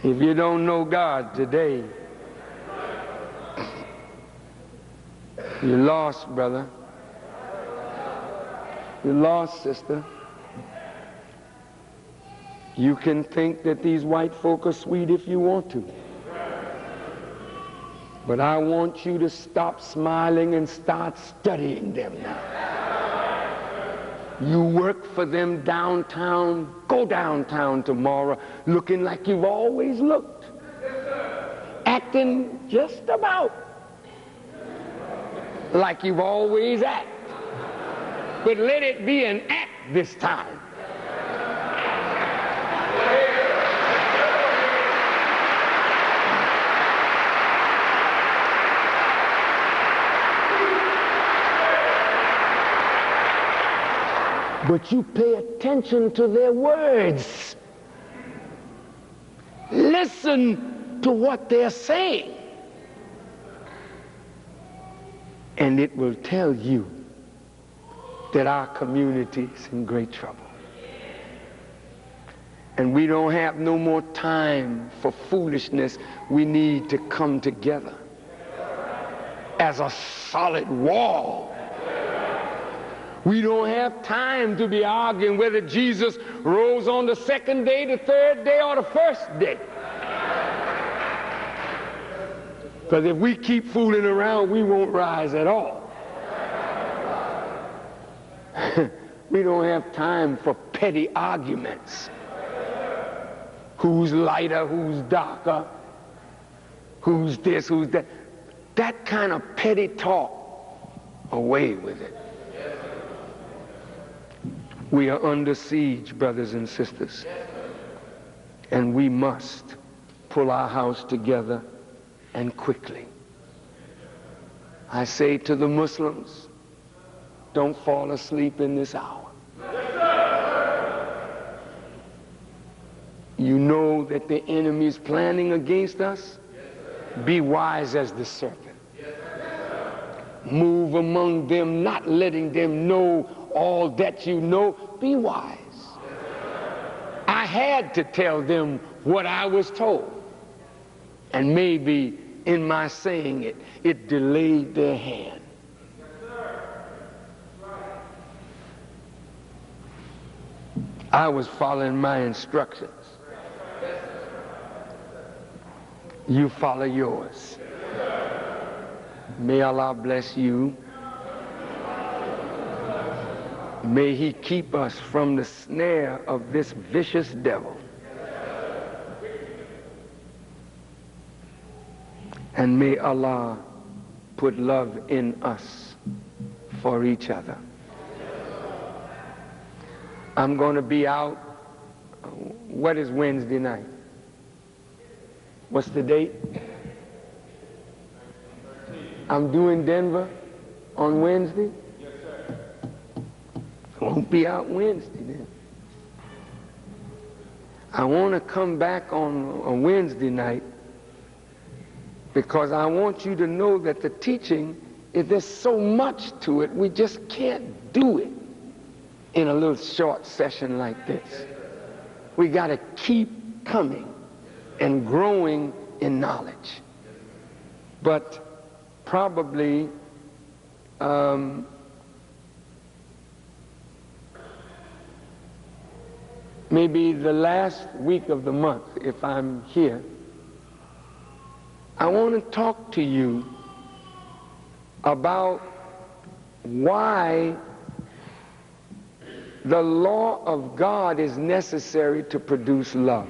If you don't know God today, you're lost, brother. You're lost, sister. You can think that these white folk are sweet if you want to. But I want you to stop smiling and start studying them now. You work for them downtown, go downtown tomorrow looking like you've always looked. Acting just about like you've always acted. But let it be an act this time. But you pay attention to their words. Listen to what they're saying. And it will tell you that our community is in great trouble. And we don't have no more time for foolishness. We need to come together as a solid wall. We don't have time to be arguing whether Jesus rose on the second day, the third day, or the first day. Because if we keep fooling around, we won't rise at all. We don't have time for petty arguments. Who's lighter, who's darker, who's this, who's that. That kind of petty talk, away with it. We are under siege, brothers and sisters, and we must pull our house together, and quickly. I say to the Muslims, don't fall asleep in this hour. You know that the enemy is planning against us. Be wise as the serpent. Move among them, not letting them know all that you know. Be wise. I had to tell them what I was told. And maybe in my saying it, it delayed their hand. I was following my instructions. You follow yours. May Allah bless you. May He keep us from the snare of this vicious devil. And may Allah put love in us for each other. I'm going to be out. What is Wednesday night? What's the date? I'm doing Denver on Wednesday. I won't be out Wednesday then. I want to come back on a Wednesday night because I want you to know that the teaching, there's so much to it, we just can't do it in a little short session like this. We got to keep coming and growing in knowledge. But probably maybe the last week of the month, if I'm here, I want to talk to you about why the law of God is necessary to produce love.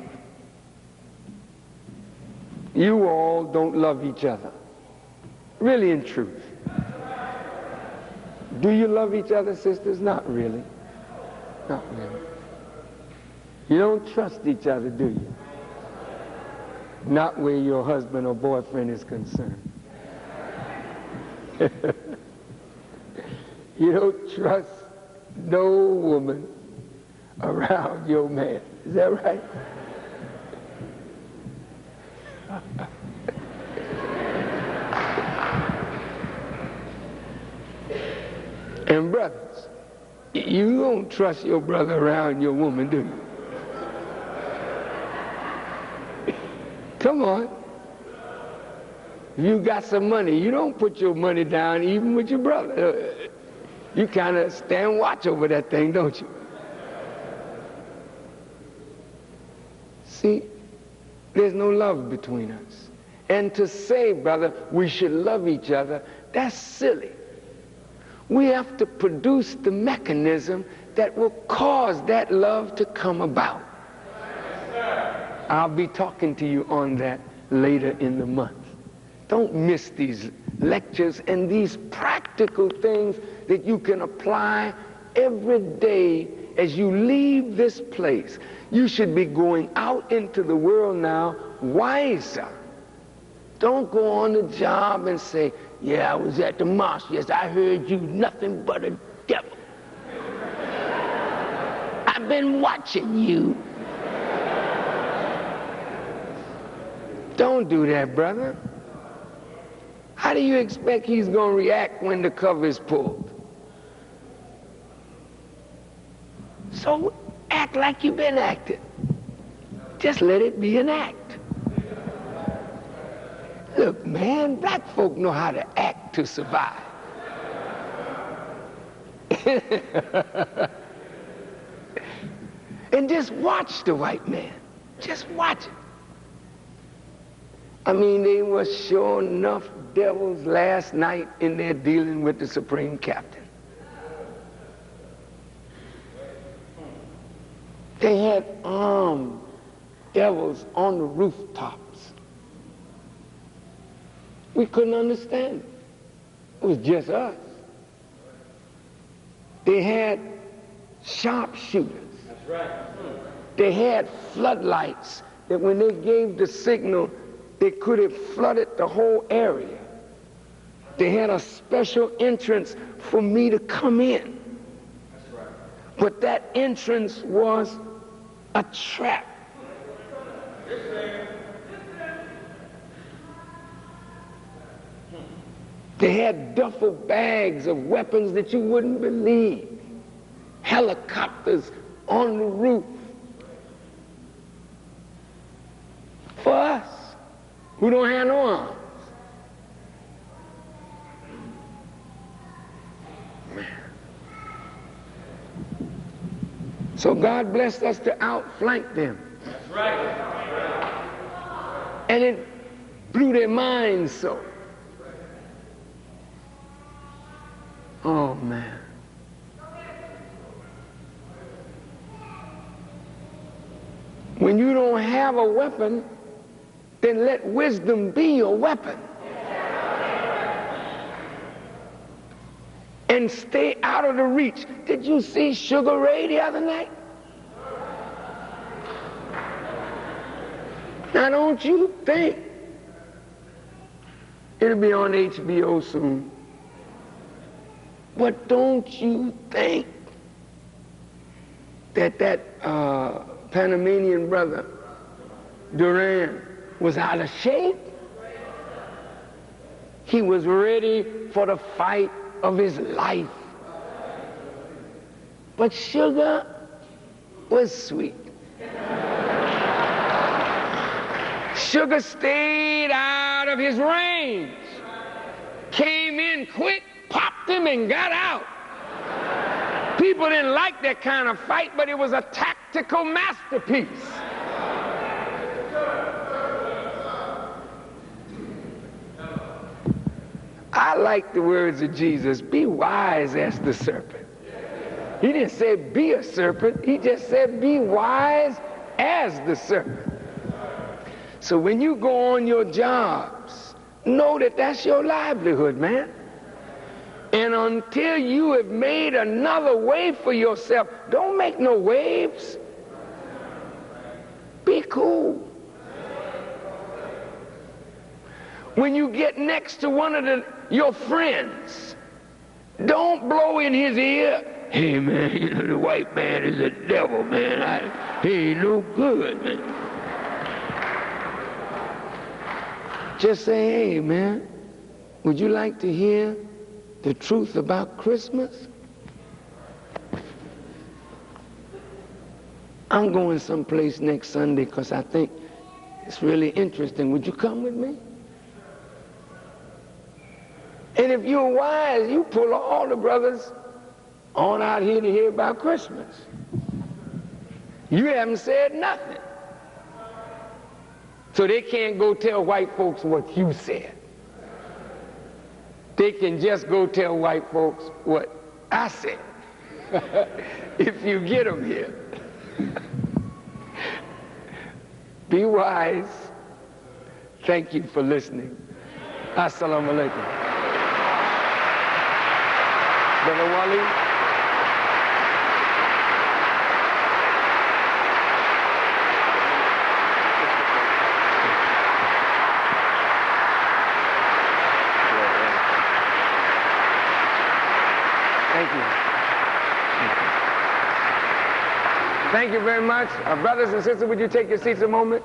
You all don't love each other. Really and truth. Do you love each other, sisters? Not really. Not really. You don't trust each other, do you? Not where your husband or boyfriend is concerned. You don't trust no woman around your man. Is that right? And brothers, you don't trust your brother around your woman, do you? Come on. If you got some money, you don't put your money down even with your brother. You kind of stand watch over that thing, don't you? See, there's no love between us. And to say, brother, we should love each other, that's silly. We have to produce the mechanism that will cause that love to come about. I'll be talking to you on that later in the month. Don't miss these lectures and these practical things that you can apply every day as you leave this place. You should be going out into the world now wiser. Don't go on the job and say, yeah, I was at the mosque. Yes, I heard you nothing but a devil. I've been watching you. Don't do that, brother. How do you expect he's going to react when the cover is pulled? So act like you've been acting. Just let it be an act. Look, man, black folk know how to act to survive. And just watch the white man. Just watch it. I mean, they were sure enough devils last night in there dealing with the Supreme Captain. They had armed devils on the rooftops. We couldn't understand it. It was just us. They had sharpshooters. That's right. They had floodlights that when they gave the signal, they could have flooded the whole area. They had a special entrance for me to come in. That's right. But that entrance was a trap. They had duffel bags of weapons that you wouldn't believe. Helicopters on the roof. For us, who don't have no arms. So God blessed us to outflank them. That's right. And it blew their minds so. Oh, man. When you don't have a weapon, then let wisdom be your weapon. And stay out of the reach. Did you see Sugar Ray the other night? Now don't you think it'll be on HBO soon? But don't you think that Panamanian brother, Duran, was out of shape? He was ready for the fight of his life. But Sugar was sweet. Sugar stayed out of his range. Came in quick, popped him, and got out. People didn't like that kind of fight, but it was a tactical masterpiece. I like the words of Jesus, be wise as the serpent. He didn't say be a serpent, he just said be wise as the serpent. So when you go on your jobs, know that that's your livelihood, man. And until you have made another way for yourself, don't make no waves. Be cool. When you get next to one of your friends, don't blow in his ear, hey man, you know, the white man is a devil, man. He ain't no good, man. Just say, hey man, would you like to hear the truth about Christmas? I'm going someplace next Sunday because I think It's really interesting. Would you come with me? And if you're wise, you pull all the brothers on out here to hear about Christmas. You haven't said nothing. So they can't go tell white folks what you said. They can just go tell white folks what I said. If you get them here. Be wise. Thank you for listening. Assalamu alaikum. Brother Wali. Thank you. Thank you very much. Brothers and sisters, would you take your seats a moment?